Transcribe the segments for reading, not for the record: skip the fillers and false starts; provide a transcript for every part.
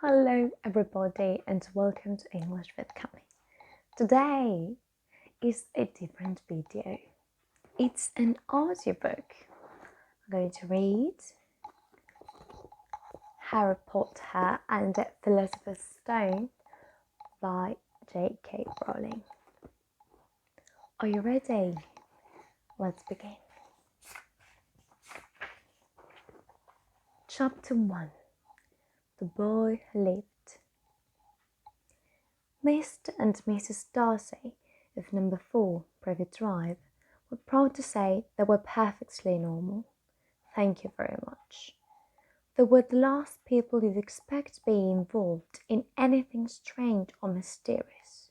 Hello everybody and welcome to English with Cami. Today is a different video. It's an audiobook. I'm going to read Harry Potter and the Philosopher's Stone by J.K. Rowling. Are you ready? Let's begin. Chapter 1. The Boy Who Lived. Mr. and Mrs. Darcy of number 4 Private Drive were proud to say they were perfectly normal. Thank you very much. They were the last people you'd expect to be involved in anything strange or mysterious,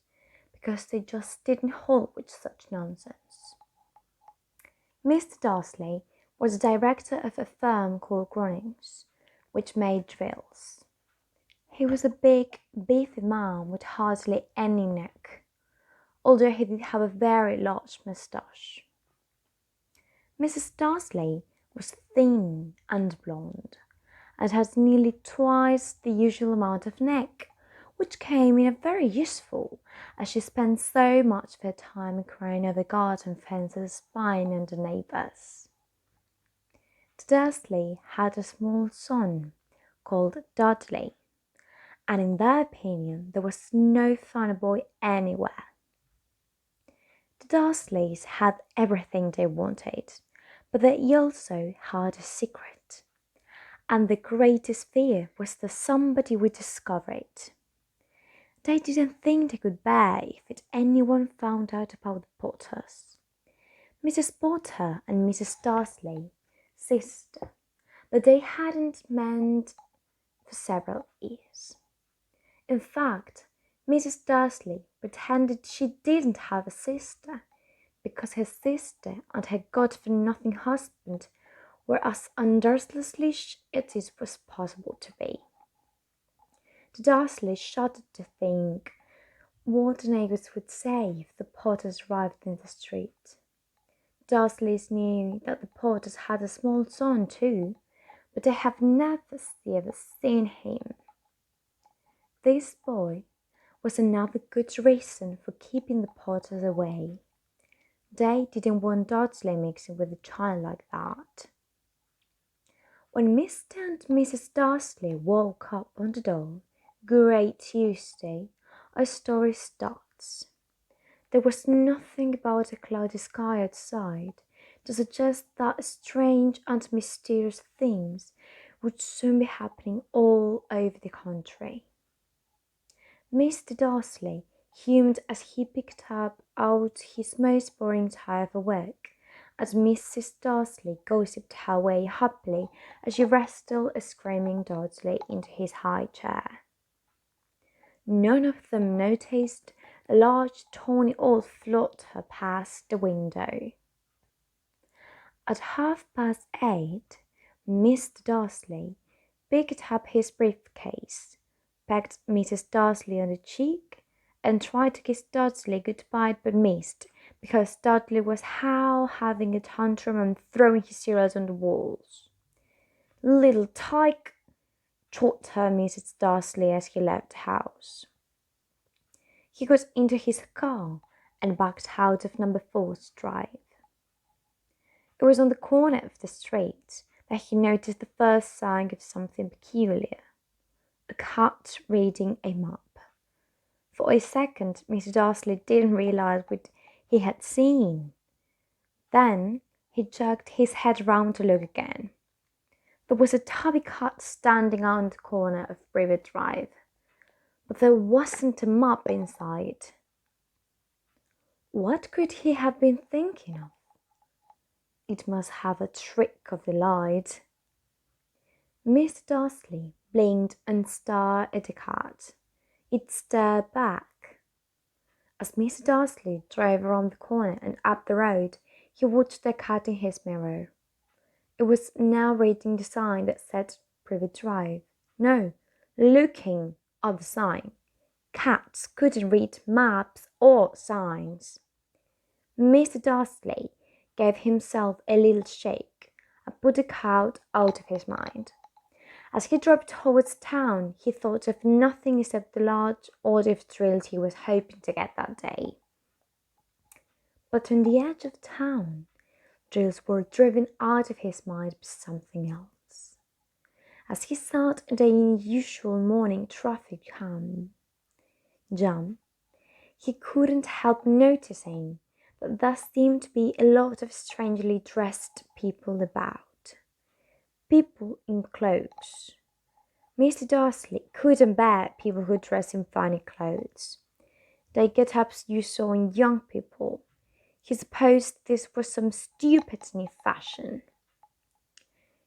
because they just didn't hold with such nonsense. Mr. Darcy was the director of a firm called Gronin's, which made drills. He was a big, beefy man with hardly any neck, although he did have a very large moustache. Mrs. Darcy was thin and blonde, and had nearly twice the usual amount of neck, which came in very useful, as she spent so much of her time crying over garden fences, spying on the neighbours. The Dursley had a small son called Dudley, and in their opinion there was no finer boy anywhere. The Dursleys had everything they wanted, but they also had a secret, and the greatest fear was that somebody would discover it. They didn't think they could bear if anyone found out about the Potters. Mrs. Potter and Mrs. Darcy, sister, but they hadn't met for several years. In fact, Mrs. Darcy pretended she didn't have a sister, because her sister and her good-for-nothing husband were as undurslessly it was possible to be. The Dursleys shuddered to think what the neighbours would say if the Potters arrived in the street. The Dursleys knew that the Potters had a small son too, but they have never ever seen him. This boy was another good reason for keeping the Potters away. They didn't want Dudley mixing with a child like that. When Mr. and Mrs. Darcy woke up on the door, Great Tuesday, our story starts. There was nothing about a cloudy sky outside to suggest that strange and mysterious things would soon be happening all over the country. Mr. Darcy hummed as he picked up out his most boring tie of a work, as Mrs. Darcy gossiped her way happily as she wrestled a screaming Dudley into his high chair. None of them noticed a large tawny old flutter past the window. At 8:30, Mr. Darcy picked up his briefcase, pecked Mrs. Darcy on the cheek, and tried to kiss Dudley goodbye, but missed, because Dudley was having a tantrum and throwing his cereals on the walls. "Little tyke!" choked her Mrs. Darcy as he left the house. He got into his car and backed out of number 4's drive. It was on the corner of the street that he noticed the first sign of something peculiar: a cat reading a map. For a second, Mr. Darcy didn't realize what he had seen. Then he jerked his head round to look again. There was a tubby cat standing on the corner of Private Drive, but there wasn't a map inside. What could he have been thinking of? It must have a trick of the light. Mr. Darcy blinked and stared at the cat. It stared back. As Mr. Darcy drove around the corner and up the road, he watched the cat in his mirror. It was now reading the sign that said Private Drive. No, looking at the sign. Cats couldn't read maps or signs. Mr. Darcy gave himself a little shake and put the cat out of his mind. As he drove towards town, he thought of nothing except the large order of drills he was hoping to get that day. But on the edge of town, drills were driven out of his mind by something else. As he sat in the unusual morning traffic jam, he couldn't help noticing that there seemed to be a lot of strangely dressed people about. People in clothes. Mr. Darcy couldn't bear people who dress in funny clothes. The get-ups you saw in young people. He supposed this was some stupid new fashion.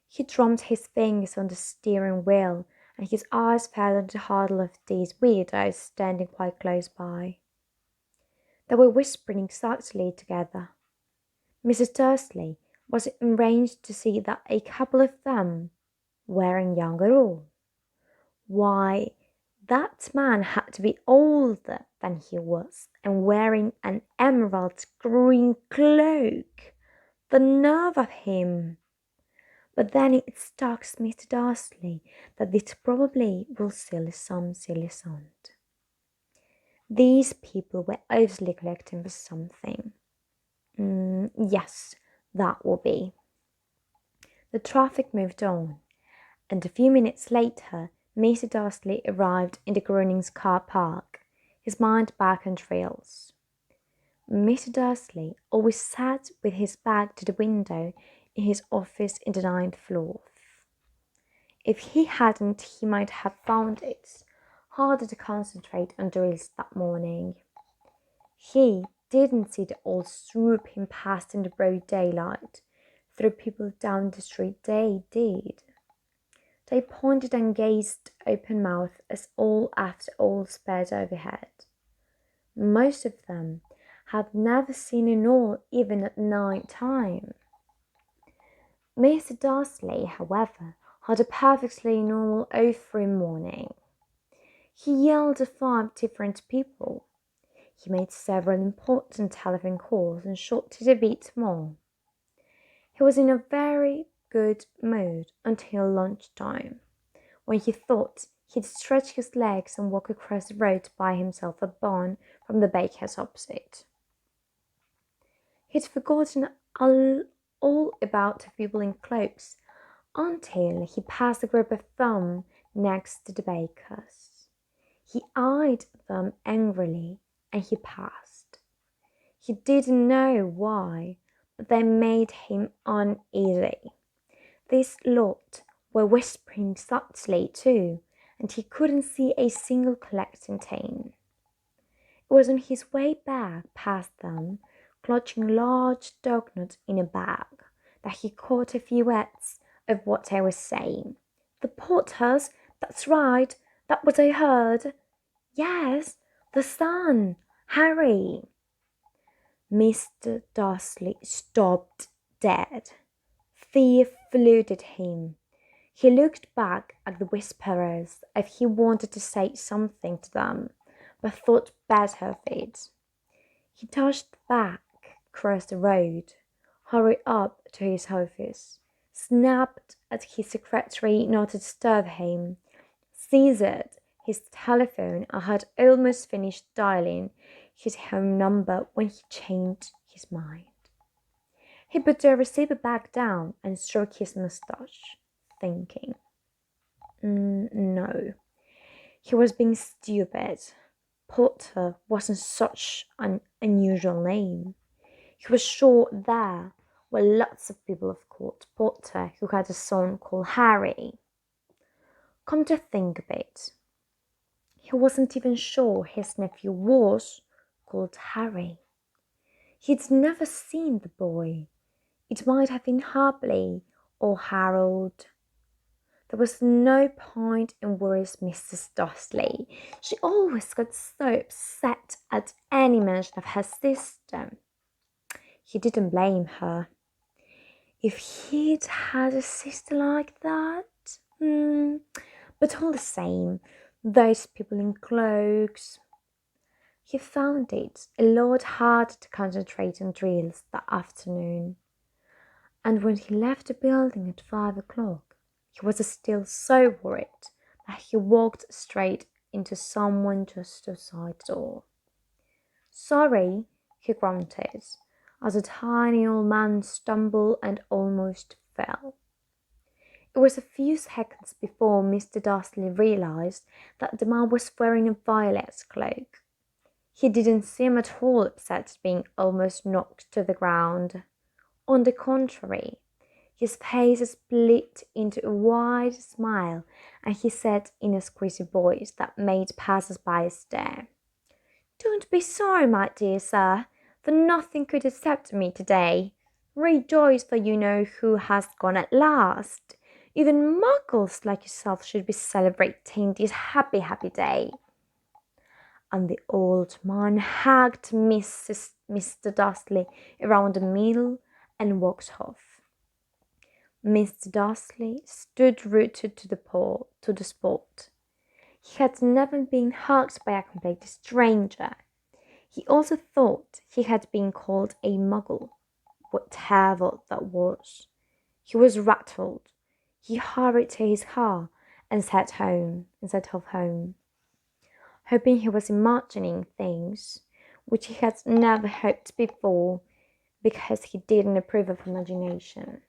He drummed his fingers on the steering wheel, and his eyes fell on the huddle of these weirdos standing quite close by. They were whispering excitedly together. Mrs. Dursley was enraged to see that a couple of them weren't young at all. Why, that man had to be older than he was and wearing an emerald green cloak. The nerve of him! But then it struck Mr. Darcy that this probably was some silly sound. These people were obviously collecting for something. Yes, that will be. The traffic moved on, and a few minutes later, Mr. Darcy arrived in the Groening's car park, his mind back on drills. Mr. Darcy always sat with his back to the window in his office in the 9th floor. If he hadn't, he might have found it harder to concentrate on drills that morning. He didn't see the old swooping past in the broad daylight, through people down the street. They did. They pointed and gazed open-mouthed as all after all sped overhead. Most of them had never seen an owl even at night time. Mr. Darcy, however, had a perfectly normal all-through morning. He yelled at 5 different people. He made several important telephone calls and shot to the beat more. He was in a very good mood until lunchtime, when he thought he'd stretch his legs and walk across the road to buy himself a bun from the baker's opposite. He'd forgotten all about the people in cloaks until he passed a group of them next to the baker's. He eyed them angrily and he passed. He didn't know why, but they made him uneasy. This lot were whispering softly too, and he couldn't see a single collecting tin. It was on his way back past them, clutching large dognuts in a bag, that he caught a few words of what I was saying. The Potters, that's right, that what I heard. Yes, the son, Harry. Mr. Darcy stopped dead. Fear flooded him. He looked back at the whisperers as if he wanted to say something to them, but thought better of it. He dashed back across the road, hurried up to his office, snapped at his secretary not to disturb him, seized his telephone and had almost finished dialing his home number when he changed his mind. He put the receiver back down and stroked his moustache, thinking. No, he was being stupid. Potter wasn't such an unusual name. He was sure there were lots of people called Potter who had a son called Harry. Come to think of it, he wasn't even sure his nephew was called Harry. He'd never seen the boy. It might have been Hartley or Harold. There was no point in worrying Mrs. Darcy. She always got so upset at any mention of her sister. He didn't blame her. If he'd had a sister like that, but all the same, those people in cloaks. He found it a lot harder to concentrate on drills that afternoon, and when he left the building at 5 o'clock, He was still so worried that he walked straight into someone just outside the door. "Sorry," he grunted, as a tiny old man stumbled and almost fell. It was a few seconds before Mr. Dursley realized that the man was wearing a violet cloak. He didn't seem at all upset at being almost knocked to the ground. On the contrary, his face split into a wide smile, and he said in a squeaky voice that made passers-by stare, "Don't be sorry, my dear sir, for nothing could accept me today. Rejoice, for you know who has gone at last. Even muggles like yourself should be celebrating this happy day." And the old man hugged Mr. Dursley around the middle and walked off. Mr. Dursley stood rooted to the spot. He had never been hugged by a complete stranger. He also thought he had been called a muggle, whatever that was. He was rattled. He hurried to his car and set off home, hoping he was imagining things which he had never hoped before, because he didn't approve of imagination.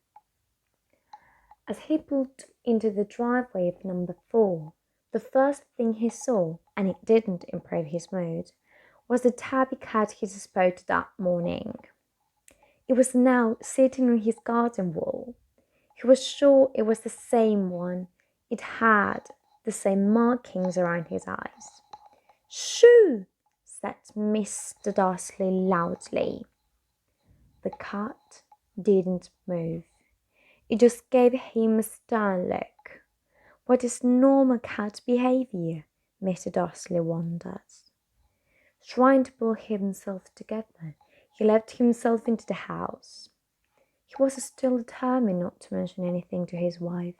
As he pulled into the driveway of number 4, the first thing he saw, and it didn't improve his mood, was the tabby cat he spotted that morning. It was now sitting on his garden wall. He was sure it was the same one. It had the same markings around his eyes. "Shoo!" said Mr. Dursley loudly. The cat didn't move. It just gave him a stern look. What is normal cat behavior? Mr. Dursley wondered. Trying to pull himself together, he let himself into the house. He was still determined not to mention anything to his wife.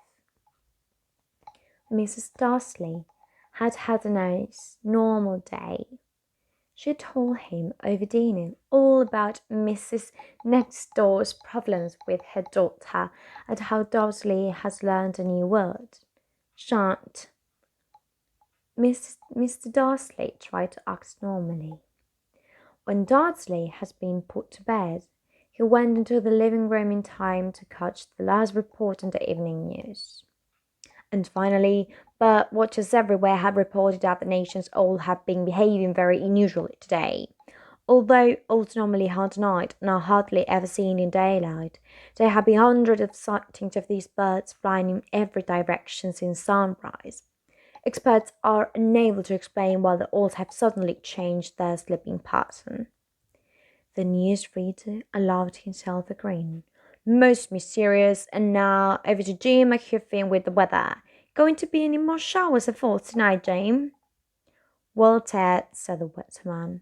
Mrs. Dursley had had a nice, normal day. She told him over dinner all about Mrs. Next Door's problems with her daughter and how Dursley has learned a new word, shan't. Mr. Dursley tried to act normally. When Dursley had been put to bed, he went into the living room in time to catch the last report on the evening news. And finally, bird watchers everywhere had reported that the nation's owls have been behaving very unusually today. Although owls normally hunt at night and are hardly ever seen in daylight, there have been hundreds of sightings of these birds flying in every direction since sunrise. Experts are unable to explain why the owls have suddenly changed their sleeping pattern. The newsreader allowed himself a grin. "Most mysterious. And now over to Jim McHuffin with the weather. Going to be any more showers of fall tonight, Jim?" "Well, Ted," said the weatherman,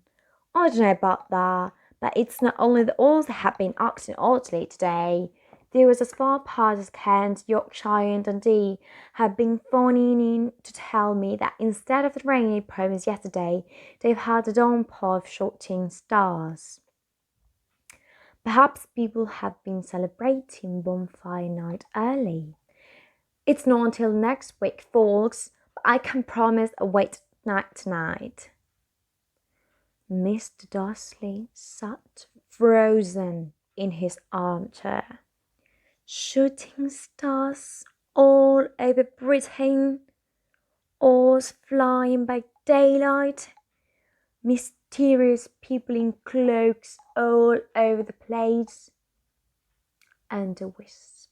"I don't know about that, but it's not only the owls that have been acting oddly today. There was as far past as Kent, Yorkshire and Dundee have been phoning in to tell me that instead of the rain they promised yesterday, they've had a downpour of shooting stars. Perhaps people have been celebrating Bonfire Night early. It's not until next week, folks, but I can promise a wet night tonight." Mr. Dursley sat frozen in his armchair. Shooting stars all over Britain, owls flying by daylight, mysterious people in cloaks all over the place, and a wisp